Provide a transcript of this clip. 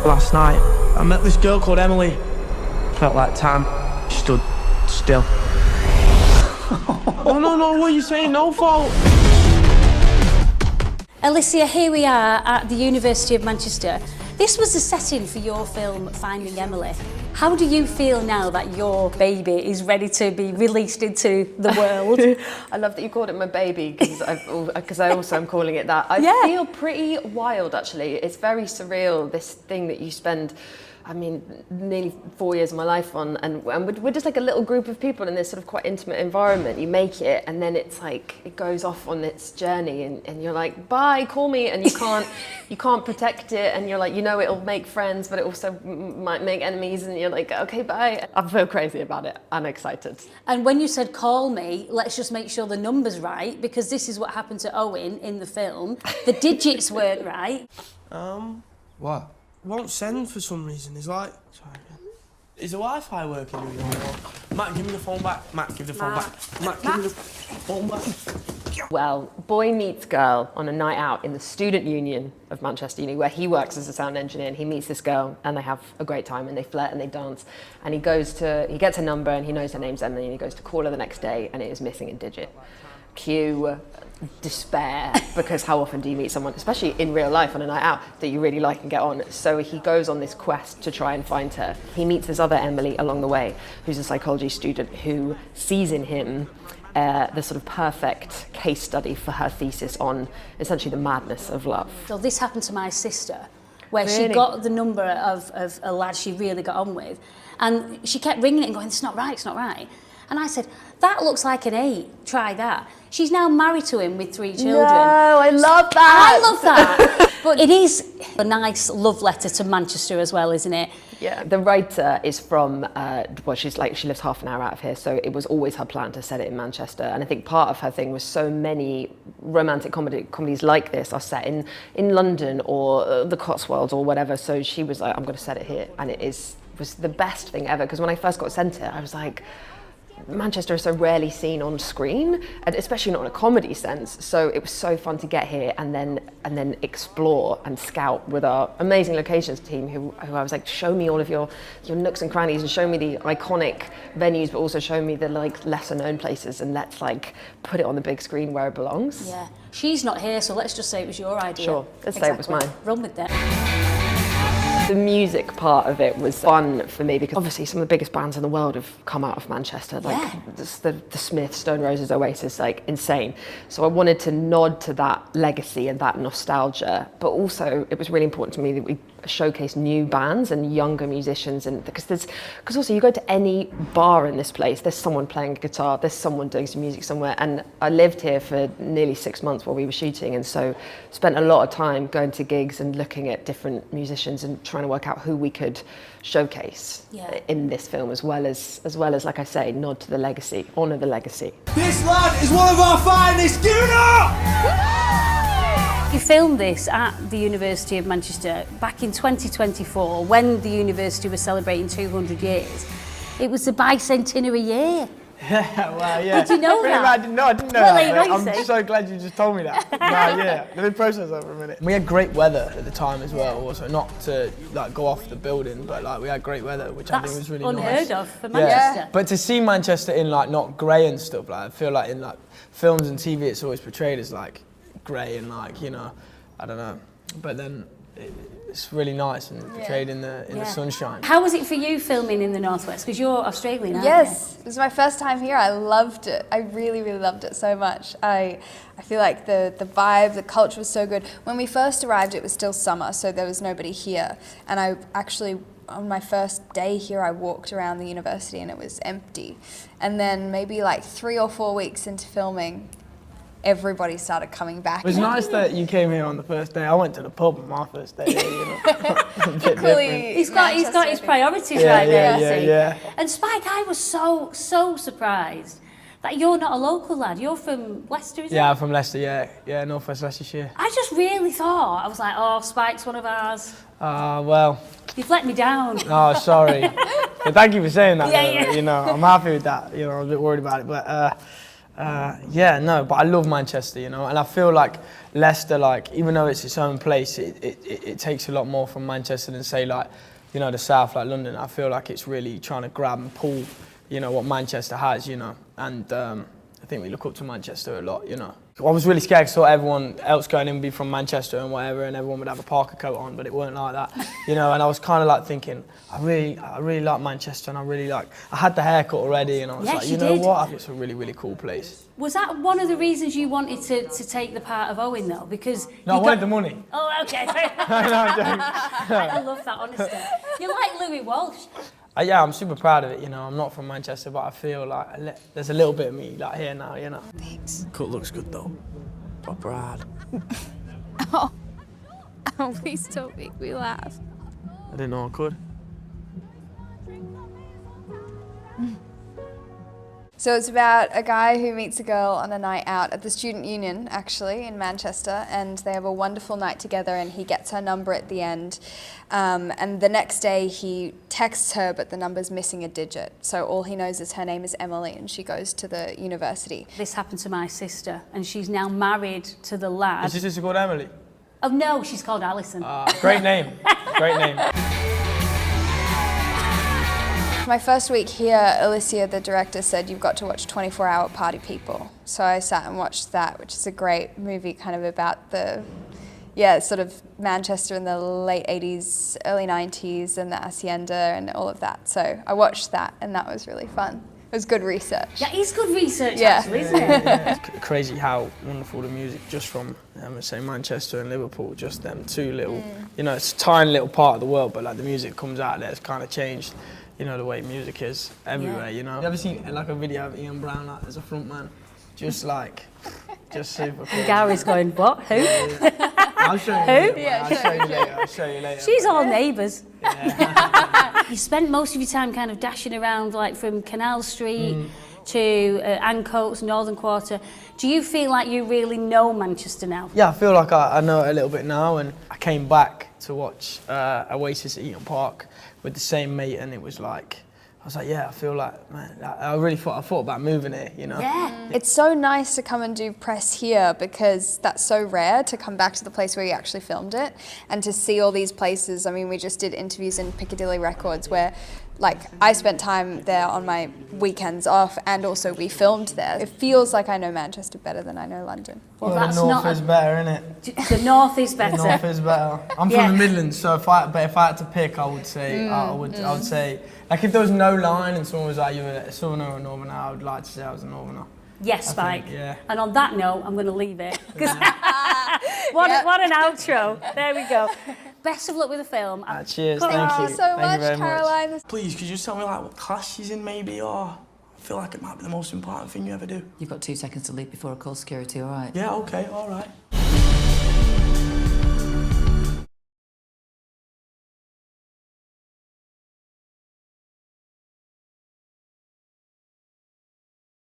last night. I met this girl called Emily. Felt like time stood still. Oh, no, what are you saying? No fault. Alicia, here we are at the University of Manchester. This was the setting for your film, Finding Emily. How do you feel now that your baby is ready to be released into the world? I love that you called it my baby, because I also am calling it that. I feel pretty wild, actually. It's very surreal, this thing that you spend, I mean, nearly 4 years of my life on, and we're just like a little group of people in this sort of quite intimate environment. You make it, and then it's like, it goes off on its journey, and you're like, bye, call me, and you can't protect it, and you're like, you know it'll make friends, but it also might make enemies, and you're like, okay, bye. I feel crazy about it. I'm excited. And when you said call me, let's just make sure the number's right, because this is what happened to Owen in the film. The digits weren't right. What? Won't send for some reason. He's like, sorry. Is the Wi-Fi working? Matt, give me the phone back. Matt, give the phone back. Matt, give me the phone back. Well, boy meets girl on a night out in the student union of Manchester Uni, where he works as a sound engineer, and he meets this girl, and they have a great time, and they flirt and they dance, and he gets her number, and he knows her name's Emily, and he goes to call her the next day, and it is missing a digit. Cue despair, because how often do you meet someone, especially in real life on a night out, that you really like and get on? So he goes on this quest to try and find her. He meets this other Emily along the way, who's a psychology student, who sees in him the sort of perfect case study for her thesis on essentially the madness of love. So this happened to my sister, where Really? she got the number of a lad she really got on with, and she kept ringing it and going, it's not right, it's not right. And I said, that looks like an 8, try that. She's now married to him with 3 children. No, I love that. I love that. But it is a nice love letter to Manchester as well, isn't it? Yeah, the writer is from, well, she lives half an hour out of here, so it was always her plan to set it in Manchester. And I think part of her thing was so many romantic comedies like this are set in London or the Cotswolds or whatever. So she was like, I'm going to set it here. And it was the best thing ever, because when I first got sent it, I was like, Manchester is so rarely seen on screen, and especially not in a comedy sense. So it was so fun to get here and then explore and scout with our amazing locations team, who I was like, show me all of your nooks and crannies, and show me the iconic venues, but also show me the like lesser known places, and let's like put it on the big screen where it belongs. Yeah, she's not here, so let's just say it was your idea. Sure, let's say it was mine. Run with that. The music part of it was fun for me, because obviously some of the biggest bands in the world have come out of Manchester, like the Smiths, Stone Roses, Oasis, like insane. So I wanted to nod to that legacy and that nostalgia, but also it was really important to me that we showcase new bands and younger musicians, and because also you go to any bar in this place, there's someone playing a guitar, there's someone doing some music somewhere. And I lived here for nearly 6 months while we were shooting, and so spent a lot of time going to gigs and looking at different musicians and trying to work out who we could showcase in this film, as well as like I say, nod to the legacy, honour the legacy. This lad is one of our finest. Give it up! You filmed this at the University of Manchester back in 2024, when the university was celebrating 200 years. It was the bicentenary year. Yeah, well, yeah. Did you know that? I didn't know Well, that. you I'm so glad you just told me that. Let me process that for a minute. We had great weather at the time as well, also not to like go off the building, but like we had great weather, which I think was really nice. Unheard of for Manchester. Yeah. But to see Manchester in like not grey and stuff, like I feel like in like films and TV it's always portrayed as like grey and like, you know, I don't know. But then it's really nice and portrayed in the sunshine. How was it for you filming in the Northwest? Because you're Australian, aren't you? Yes, it was my first time here. I loved it. I really, really loved it so much. I feel like the vibe, the culture was so good. When we first arrived, it was still summer, so there was nobody here. And I actually, on my first day here, I walked around the university and it was empty. And then maybe like 3 or 4 weeks into filming, everybody started coming back. It was nice that you came here on the first day. I went to the pub on my first day, you know. He's got his priorities right there, you see. Yeah. And Spike, I was so surprised that you're not a local lad. You're from Leicester, isn't it? Yeah, I'm from Leicester, yeah, North West Leicestershire. I just really thought, I was like, oh, Spike's one of ours. Well. You've let me down. Oh, sorry. But thank you for saying that. Yeah. You know, I'm happy with that. You know, I was a bit worried about it, but Yeah, no, but I love Manchester, you know, and I feel like Leicester, like, even though it's its own place, it takes a lot more from Manchester than, say, like, you know, the south, like London. I feel like it's really trying to grab and pull, you know, what Manchester has, you know, and I think we look up to Manchester a lot, you know. I was really scared because I thought everyone else going in would be from Manchester and whatever, and everyone would have a Parker coat on, but it weren't like that, you know. And I was kind of like thinking, I really like Manchester, and I had the haircut already, and I was Yes, like, you you know did. what? It's a really, really cool place. Was that one of the reasons you wanted to take the part of Owen, though? Because No, I wanted the money. Oh, okay. No, I'm joking. I love that honesty. You're like Louis Walsh. Yeah, I'm super proud of it, you know. I'm not from Manchester, but I feel like there's a little bit of me like here now, you know. Thanks. Cut looks good though. Proper hard. Oh, please don't make me laugh. I didn't know I could. So it's about a guy who meets a girl on a night out at the Student Union, actually, in Manchester, and they have a wonderful night together, and he gets her number at the end. And the next day he texts her, but the number's missing a digit. So all he knows is her name is Emily, and she goes to the university. This happened to my sister, and she's now married to the lad. Is your sister called Emily? Oh no, she's called Alison. Great name. Great name. My first week here, Alicia, the director, said you've got to watch 24-Hour Party People. So I sat and watched that, which is a great movie kind of about the, sort of Manchester in the late 80s, early 90s, and the Hacienda and all of that. So I watched that, and that was really fun. It was good research. Yeah, it's good research, Yeah. actually, isn't it? It's crazy how wonderful the music just from, say, Manchester and Liverpool, just them two little, you know, it's a tiny little part of the world, but like the music comes out there, it's kind of changed, you know, the way music is everywhere, you know. You ever seen like a video of Ian Brown, like as a front man? Just super cool. Gary's going, what? Who? I'll show you later. I'll show you later. She's all neighbours. Yeah. You spent most of your time kind of dashing around, like from Canal Street to Ancoats, Northern Quarter. Do you feel like you really know Manchester now? Yeah, I feel like I know it a little bit now, and I came back to watch Oasis at Eton Park with the same mate, and it was like, I was like, yeah, I feel like, man, I thought about moving here, you know? Yeah. It's so nice to come and do press here because that's so rare to come back to the place where you actually filmed it and to see all these places. I mean, we just did interviews in Piccadilly Records where, like, I spent time there on my weekends off, and also we filmed there. It feels like I know Manchester better than I know London. Well, the that's north not is better, innit? The north is better. The north is better. I'm Yeah. from the Midlands, so if I had to pick, I would say, I would say, like if there was no line and someone was like, you're a southerner or a northerner, I would like to say I was a northerner. Yes, I Spike. think, yeah. And on that note, I'm going to leave it. What an outro. There we go. Best of luck with the film. Cheers, Thank thank Thank you. you so Thank much, you very Caroline. much. Please, could you just tell me like what class she's in maybe, or I feel like it might be the most important thing you ever do. You've got 2 seconds to leave before I call security, all right? Yeah, okay, all right.